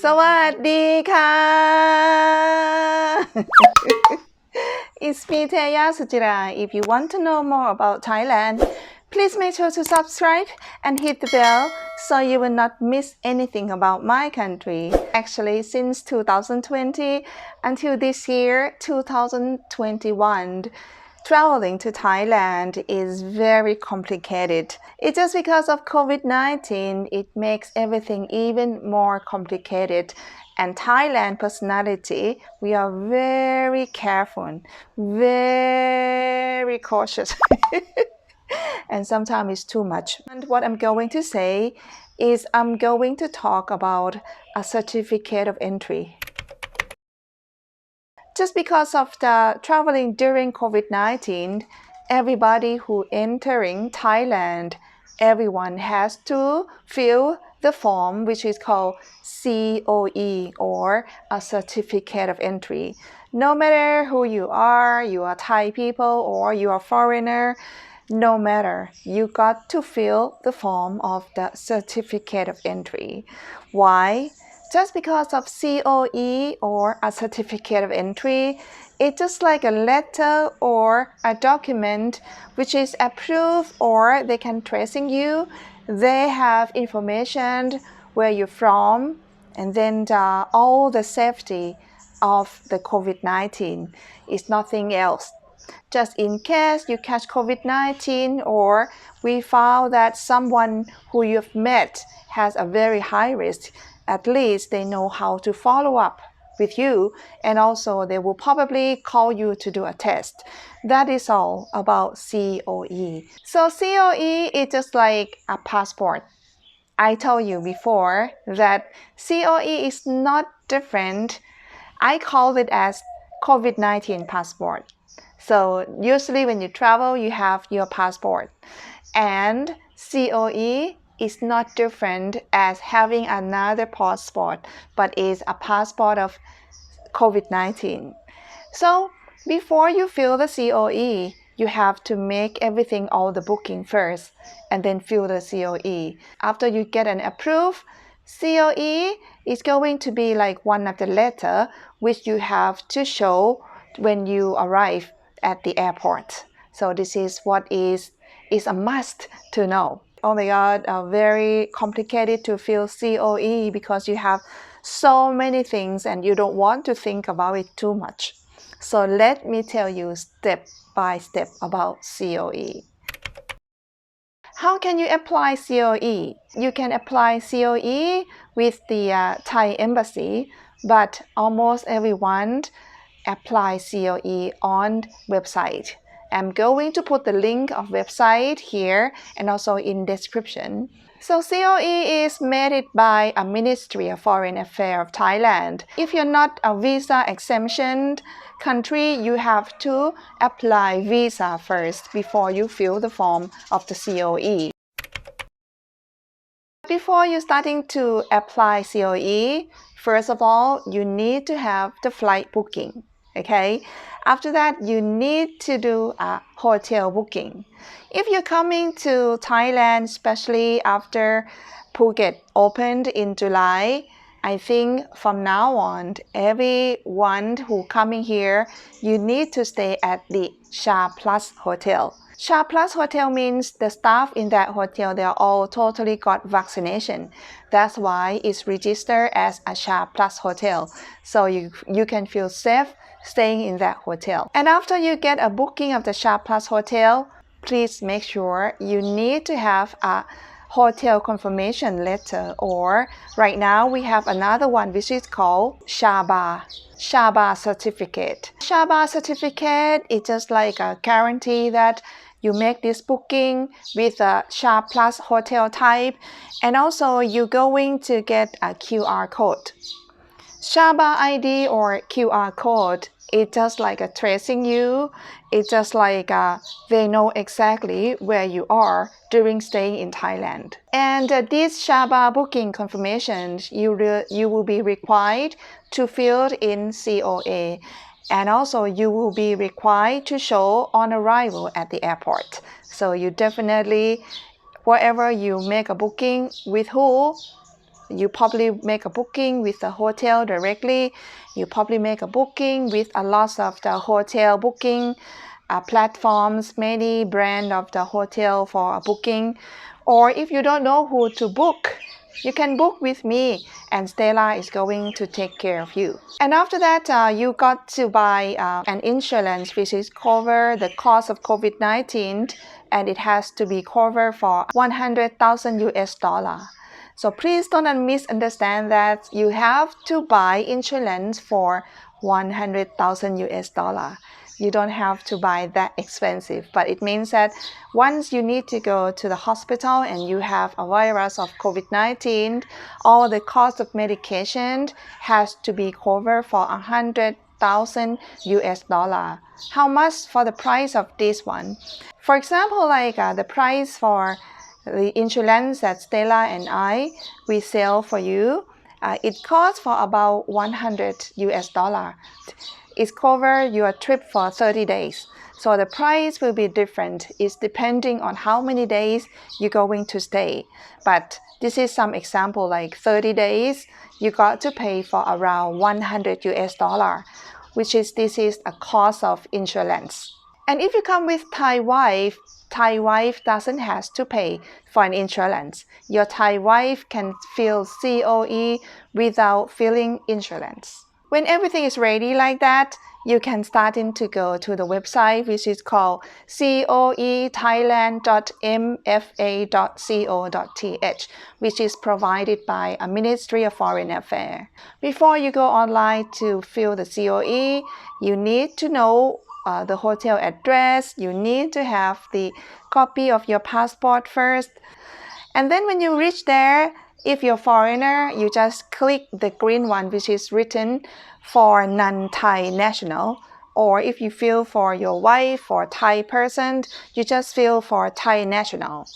สวัสดีค่ะ It's me Teya Suchira. If you want to know more about Thailand, please make sure to subscribe and hit the bell so you will not miss anything about my country. Actually, since 2020 until this year, 2021, traveling to Thailand is very complicated. It's just because of COVID-19, it makes everything even more complicated. And Thailand personality, we are very careful, very cautious. And sometimes it's too much. And what I'm going to say is I'm going to talk about a certificate of entry. Just because of the traveling during COVID-19, everybody who entering Thailand, everyone has to fill the form which is called COE or a certificate of entry. No matter who you are Thai people or you are foreigner, no matter, you got to fill the form of the certificate of entry. Why? Just because of COE or a certificate of entry, it's just like a letter or a document which is approved or they can tracing you. They have information where you're from and then all the safety of the COVID-19 is nothing else. Just in case you catch COVID-19 or we found that someone who you've met has a very high risk, at least they know how to follow up with you and also they will probably call you to do a test. That is all about COE. So COE is just like a passport. I told you before that COE is not different. I call it as COVID-19 passport. So usually when you travel, you have your passport. And COE is not different as having another passport, but is a passport of COVID-19. So before you fill the COE, you have to make everything all the booking first and then fill the COE. After you get an approved COE, is going to be like one of the letter which you have to show when you arrive at the airport. So this is what is a must to know. Oh my God, very complicated to fill COE because you have so many things and you don't want to think about it too much. So let me tell you step by step about COE. How can you apply COE? You can apply COE with the Thai embassy, but almost everyone apply COE on website. I'm going to put the link of website here and also in description. So COE is made by a Ministry of Foreign Affairs of Thailand. If you're not a visa exemption country, you have to apply visa first before you fill the form of the COE. Before you starting to apply COE, first of all, you need to have the flight booking. Okay, after that you need to do a hotel booking. If you're coming to Thailand, especially after Phuket opened in July, I think from now on, everyone who coming here, you need to stay at the Sha Plus Hotel. Sha Plus Hotel means the staff in that hotel, they are all totally got vaccination. That's why it's registered as a Sha Plus Hotel. So you can feel safe staying in that hotel. And after you get a booking of the Sha Plus Hotel, please make sure you need to have a hotel confirmation letter, or right now we have another one which is called Shaba certificate. Shaba certificate is just like a guarantee that you make this booking with a Sha Plus hotel type, and also you're going to get a QR code. Shaba ID or QR code, it's just like a tracing you. It's just like they know exactly where you are during staying in Thailand. And these Shaba booking confirmations, you will be required to fill in COA. And also you will be required to show on arrival at the airport. So you definitely, wherever you make a booking with who, You probably make a booking with the hotel directly. You probably make a booking with a lot of the hotel booking platforms, many brand of the hotel for a booking. Or if you don't know who to book, you can book with me and Stella is going to take care of you. And after that, you got to buy an insurance which is cover the cost of COVID-19, and it has to be covered for 100,000 US dollar. So please don't misunderstand that you have to buy insurance for 100,000 US dollar. You don't have to buy that expensive, but it means that once you need to go to the hospital and you have a virus of COVID-19, all the cost of medication has to be covered for 100,000 US dollar. How much for the price of this one? For example, like the price for the insurance that Stella and we sell for you, it costs for about 100 US dollar. It covers your trip for 30 days. So the price will be different. It's depending on how many days you're going to stay. But this is some example, like 30 days, you got to pay for around 100 US dollar, this is a cost of insurance. And if you come with Thai wife doesn't have to pay for an insurance. Your Thai wife can fill COE without filling insurance. When everything is ready like that, you can start to go to the website, which is called coethailand.mfa.co.th, which is provided by a Ministry of Foreign Affairs. Before you go online to fill the COE, you need to know the hotel address. You need to have the copy of your passport first. And then when you reach there, if you're a foreigner, you just click the green one, which is written for non-Thai national. Or if you fill for your wife or Thai person, you just fill for Thai national.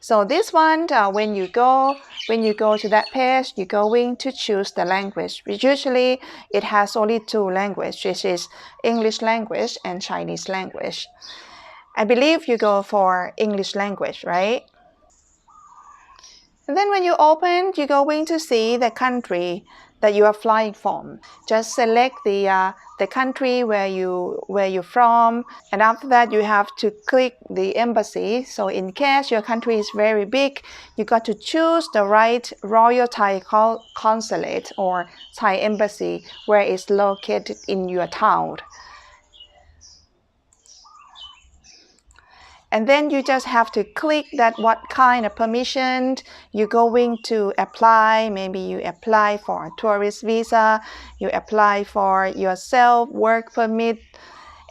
So this one, when you go to that page, you're going to choose the language. Usually, it has only two languages, which is English language and Chinese language. I believe you go for English language, right? And then when you open, you're going to see the country that you are flying from. Just select the country where you're from, and after that you have to click the embassy. So in case your country is very big, you got to choose the right Royal Thai Consulate or Thai embassy where it's located in your town. And then you just have to click that what kind of permission you're going to apply. Maybe you apply for a tourist visa, you apply for yourself work permit,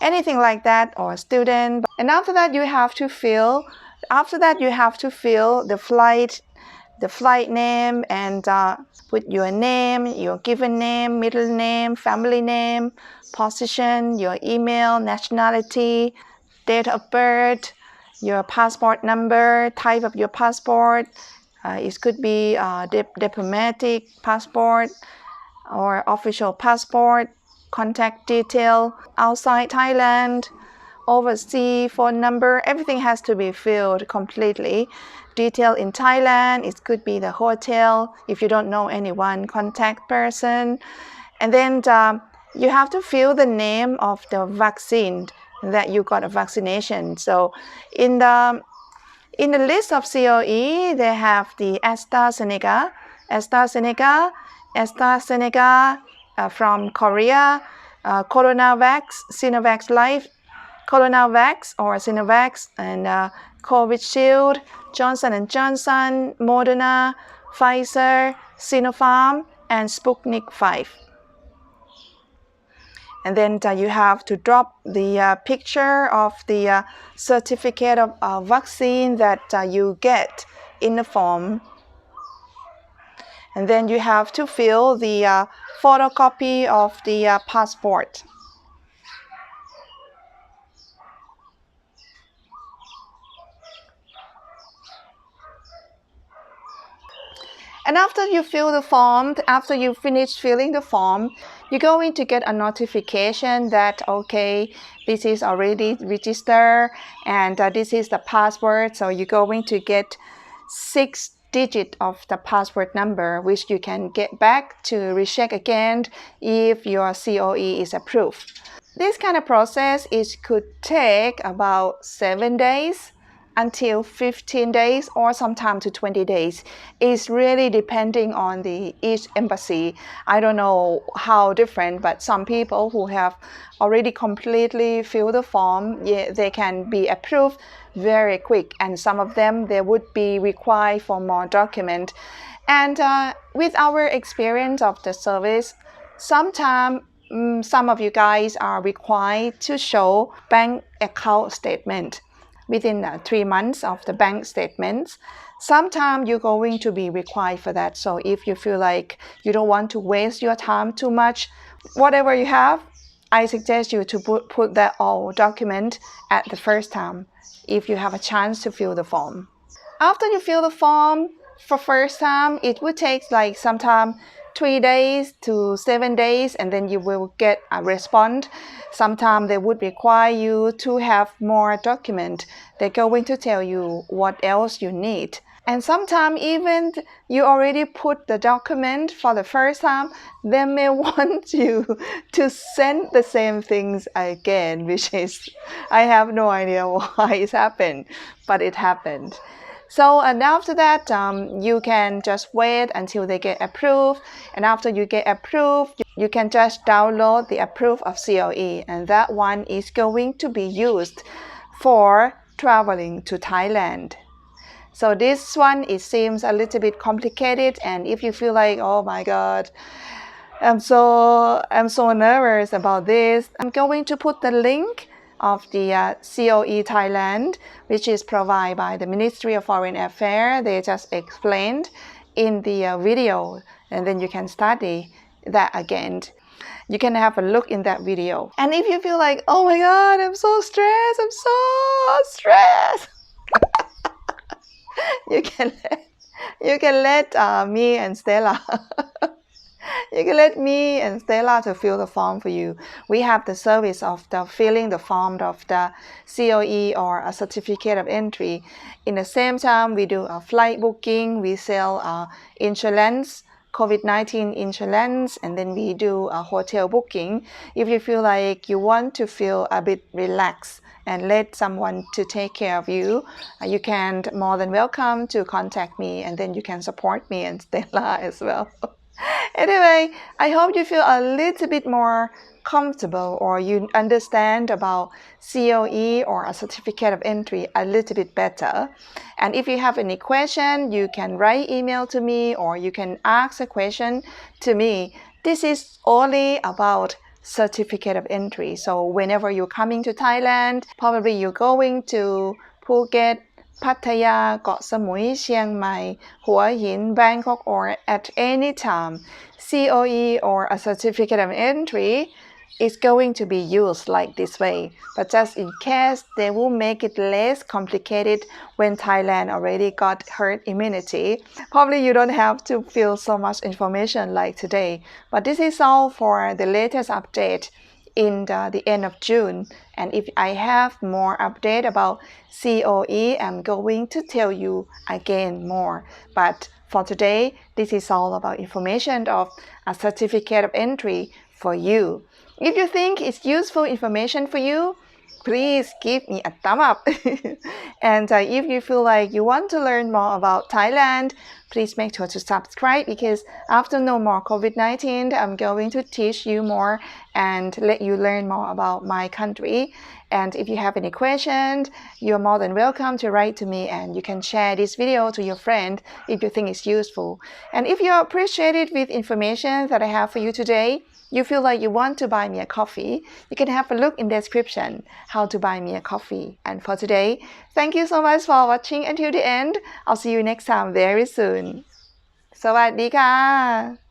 anything like that, or student. And after that you have to fill the flight name and put your name, your given name, middle name, family name, position, your email, nationality, date of birth, your passport number, type of your passport. It could be diplomatic passport or official passport, contact detail outside Thailand, overseas phone number. Everything has to be filled completely. Detail in Thailand, it could be the hotel. If you don't know anyone, contact person. And then you have to fill the name of the vaccine that you got a vaccination. So in the list of COE, they have the AstraZeneca from Korea, Coronavac, Sinovac Life, Coronavac or Sinovac, and Covishield, Johnson & Johnson, Moderna, Pfizer, Sinopharm, and Sputnik 5. And then you have to drop the picture of the certificate of vaccine that you get in the form. And then you have to fill the photocopy of the passport. And after you fill the form, after you finish filling the form, you're going to get a notification that, okay, this is already registered and this is the password. So you're going to get 6 digit of the passport number, which you can get back to recheck again if your COE is approved. This kind of process could take about 7 days until 15 days or sometimes to 20 days. It's really depending on each embassy. I don't know how different, but some people who have already completely filled the form, they can be approved very quick, and some of them they would be required for more document. And with our experience of the service, sometimes some of you guys are required to show bank account statement within 3 months of the bank statements. Sometimes you're going to be required for that. So if you feel like you don't want to waste your time too much, whatever you have, I suggest you to put that all document at the first time if you have a chance to fill the form. After you fill the form for first time, it would take like sometime 3 days to 7 days, and then you will get a response. Sometimes they would require you to have more document. They're going to tell you what else you need. And sometimes even you already put the document for the first time, they may want you to send the same things again, which is, I have no idea why it happened, but it happened. So, and after that, you can just wait until they get approved. And after you get approved, you can just download the approve of COE. And that one is going to be used for traveling to Thailand. So this one, it seems a little bit complicated. And if you feel like, oh my God, I'm so nervous about this, I'm going to put the link of the COE Thailand, which is provided by the Ministry of Foreign Affairs. They just explained in the video, and then you can study that again. You can have a look in that video. And if you feel like, oh my God, I'm so stressed, you can let me and Stella you can let me and Stella to fill the form for you. We have the service of the filling the form of the COE or a certificate of entry. In the same time, we do a flight booking, we sell insurance, COVID-19 insurance, and then we do a hotel booking. If you feel like you want to feel a bit relaxed and let someone to take care of you, you can more than welcome to contact me, and then you can support me and Stella as well. Anyway, I hope you feel a little bit more comfortable, or you understand about COE or a certificate of entry a little bit better. And if you have any question, you can write email to me, or you can ask a question to me. This is only about certificate of entry. So whenever you're coming to Thailand, probably you're going to Phuket, Pattaya, Got Samui, Chiang Mai, Hua Hin, Bangkok, or at any time, COE or a certificate of entry is going to be used like this way. But just in case, they will make it less complicated when Thailand already got herd immunity. Probably you don't have to fill so much information like today. But this is all for the latest update in the end of June. And if I have more update about COE, I'm going to tell you again more. But for today, this is all about information of a certificate of entry for you. If you think it's useful information for you, please give me a thumb up. And if you feel like you want to learn more about Thailand, please make sure to subscribe, because after no more COVID-19, I'm going to teach you more and let you learn more about my country. And if you have any questions, you're more than welcome to write to me, and you can share this video to your friend if you think it's useful. And if you're appreciated with information that I have for you today, you feel like you want to buy me a coffee, you can have a look in the description how to buy me a coffee. And for today, thank you so much for watching until the end. I'll see you next time very soon. สวัสดีค่ะ